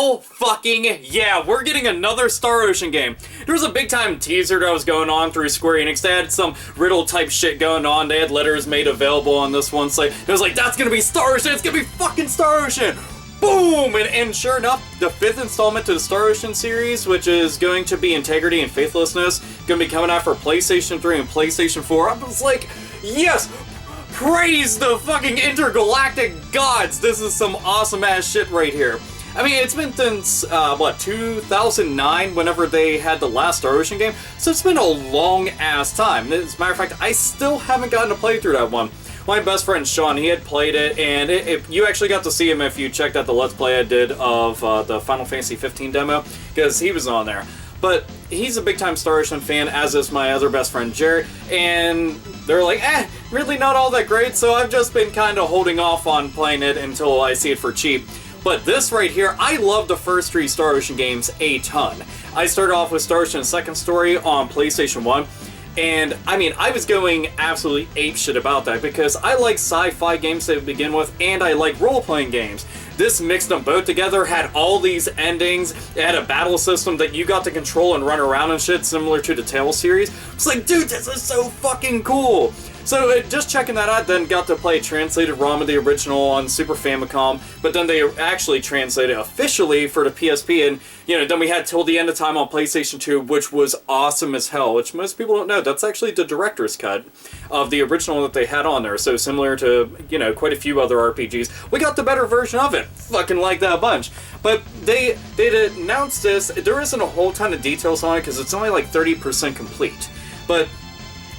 Hell fucking yeah, we're getting another Star Ocean game. There was a big time teaser that was going on through Square Enix. They had some riddle type shit going on. They had letters made available on this one. So it was like, that's gonna be Star Ocean, it's gonna be fucking Star Ocean! Boom! And sure enough, the 5th installment to the Star Ocean series, which is going to be Integrity and Faithlessness, gonna be coming out for PlayStation 3 and PlayStation 4. I was like, yes! Praise the fucking intergalactic gods! This is some awesome ass shit right here. I mean, it's been since, 2009, whenever they had the last Star Ocean game, so it's been a long ass time. As a matter of fact, I still haven't gotten to play through that one. My best friend Sean, he had played it, and you actually got to see him if you checked out the Let's Play I did of the Final Fantasy 15 demo, because he was on there. But he's a big-time Star Ocean fan, as is my other best friend Jared, and they're like, really not all that great, so I've just been kind of holding off on playing it until I see it for cheap. But this right here, I love the first 3 Star Ocean games a ton. I started off with Star Ocean Second Story on PlayStation 1, and I mean, I was going absolutely apeshit about that because I like sci-fi games to begin with, and I like role-playing games. This mixed them both together, had all these endings, it had a battle system that you got to control and run around and shit, similar to the Tales series. It's like, dude, this is so fucking cool! So just checking that out, then got to play translated ROM of the original on Super Famicom, but then they actually translated officially for the PSP, and then we had Till the End of Time on PlayStation 2, which was awesome as hell, which most people don't know. That's actually the director's cut of the original that they had on there, so similar to, quite a few other RPGs. We got the better version of it. Fucking like that a bunch. But they announced this. There isn't a whole ton of details on it, because it's only like 30% complete. But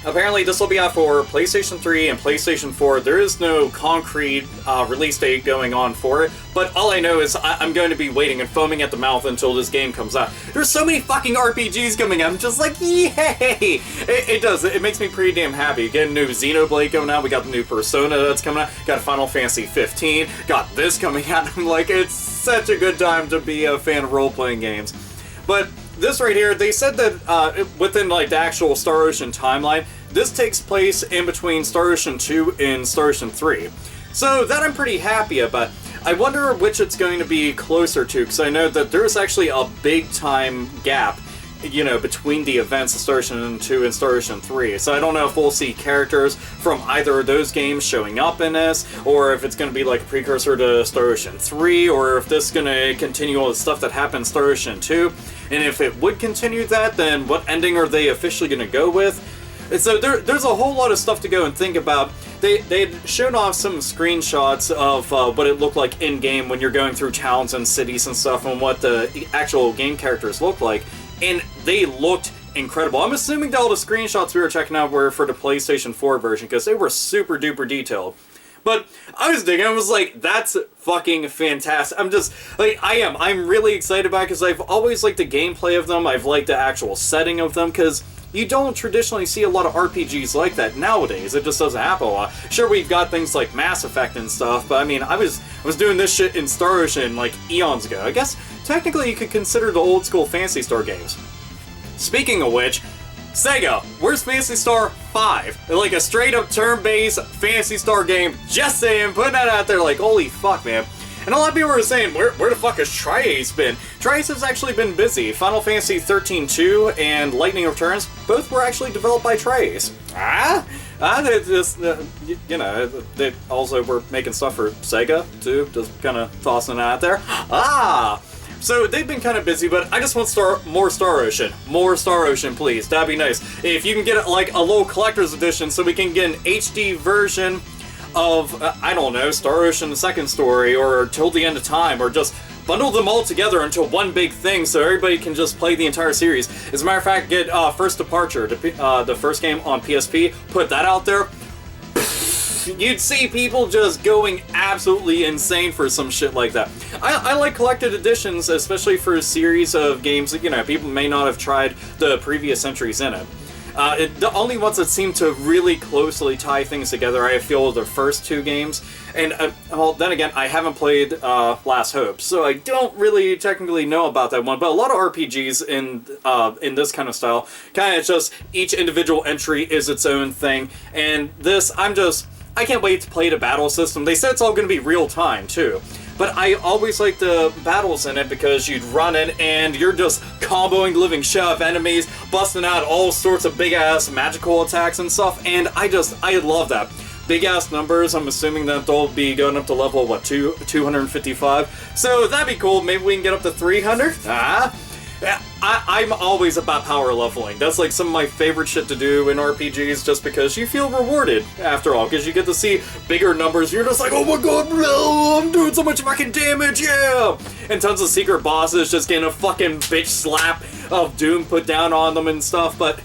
apparently this will be out for PlayStation 3 and PlayStation 4. There is no concrete release date going on for it, but all I know is I'm going to be waiting and foaming at the mouth until this game comes out. There's so many fucking RPGs coming out, I'm just like, yay! It makes me pretty damn happy. Getting new Xenoblade coming out, we got the new Persona that's coming out, got Final Fantasy 15, got this coming out, I'm like, it's such a good time to be a fan of role-playing games. But this right here, they said that within like the actual Star Ocean timeline, this takes place in between Star Ocean 2 and Star Ocean 3. So that I'm pretty happy about. I wonder which it's going to be closer to, because I know that there's actually a big time gap, between the events of Star Ocean 2 and Star Ocean 3. So I don't know if we'll see characters from either of those games showing up in this, or if it's going to be like a precursor to Star Ocean 3, or if this is going to continue all the stuff that happened in Star Ocean 2. And if it would continue that, then what ending are they officially going to go with? And so there's a whole lot of stuff to go and think about. They'd shown off some screenshots of what it looked like in-game when you're going through towns and cities and stuff, and what the actual game characters look like, and they looked incredible. I'm assuming that all the screenshots we were checking out were for the PlayStation 4 version, because they were super duper detailed. But I was digging, I was like, that's fucking fantastic. I'm just, like, I'm really excited about it, because I've always liked the gameplay of them, I've liked the actual setting of them, because you don't traditionally see a lot of RPGs like that nowadays. It just doesn't happen a lot. Sure, we've got things like Mass Effect and stuff, but I mean, I was doing this shit in Star Ocean like eons ago. I guess technically you could consider the old school Phantasy Star games. Speaking of which, Sega, where's Phantasy Star 5? Like a straight up turn-based Phantasy Star game. Just saying, putting that out there like, holy fuck, man. And a lot of people were saying, where the fuck has Tri-Ace been? Tri-Ace has actually been busy. Final Fantasy 13-2 and Lightning Returns, both were actually developed by Tri-Ace. They just, they also were making stuff for Sega, too, just kind of tossing it out there. So they've been kind of busy, but I just want more Star Ocean. More Star Ocean, please. That'd be nice. If you can get like a little collector's edition so we can get an HD version of, I don't know, Star Ocean Second Story, or Till the End of Time, or just bundle them all together into one big thing so everybody can just play the entire series. As a matter of fact, get First Departure, the first game on PSP, put that out there. You'd see people just going absolutely insane for some shit like that. I like collected editions, especially for a series of games that, people may not have tried the previous entries in it. The only ones that seem to really closely tie things together, I feel, are the first 2 games. And, well, then again, I haven't played Last Hope, so I don't really technically know about that one. But a lot of RPGs in this kind of style, kind of just each individual entry is its own thing. And this, I can't wait to play the battle system. They said it's all going to be real time, too. but I always liked the battles in it because you'd run in and you're just comboing the living shit out of enemies, busting out all sorts of big-ass magical attacks and stuff, and I love that. Big-ass numbers, I'm assuming that they'll be going up to level, what, 255? So that'd be cool, maybe we can get up to 300? I'm always about power leveling. That's like some of my favorite shit to do in RPGs just because you feel rewarded, after all, because you get to see bigger numbers. You're just like, oh my god, bro, I'm doing so much fucking damage, yeah! And tons of secret bosses just getting a fucking bitch slap of doom put down on them and stuff, but...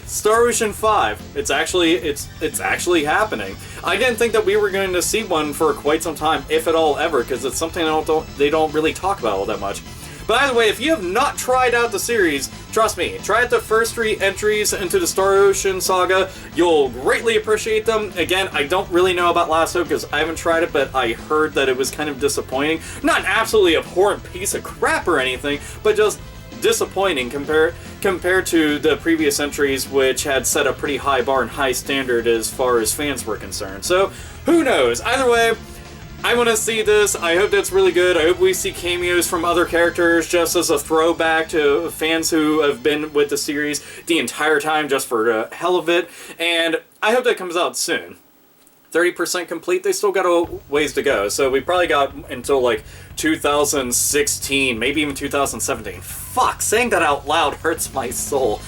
Star Ocean 5, it's actually happening. I didn't think that we were going to see one for quite some time, if at all ever, because it's something they don't really talk about all that much. But either way, if you have not tried out the series, trust me, try out the first 3 entries into the Star Ocean saga. You'll greatly appreciate them. Again, I don't really know about Last Hope because I haven't tried it, but I heard that it was kind of disappointing. Not an absolutely abhorrent piece of crap or anything, but just disappointing compared to the previous entries, which had set a pretty high bar and high standard as far as fans were concerned. So, who knows? Either way, I want to see this. I hope that's really good. I hope we see cameos from other characters just as a throwback to fans who have been with the series the entire time just for the hell of it. And I hope that comes out soon. 30% complete, they still got a ways to go. So we probably got until like 2016, maybe even 2017. Fuck, saying that out loud hurts my soul.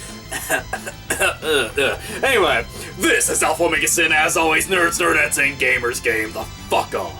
Anyway, this is AlphaOmegaSin. As always, nerds, nerdettes, and gamers game the fuck on.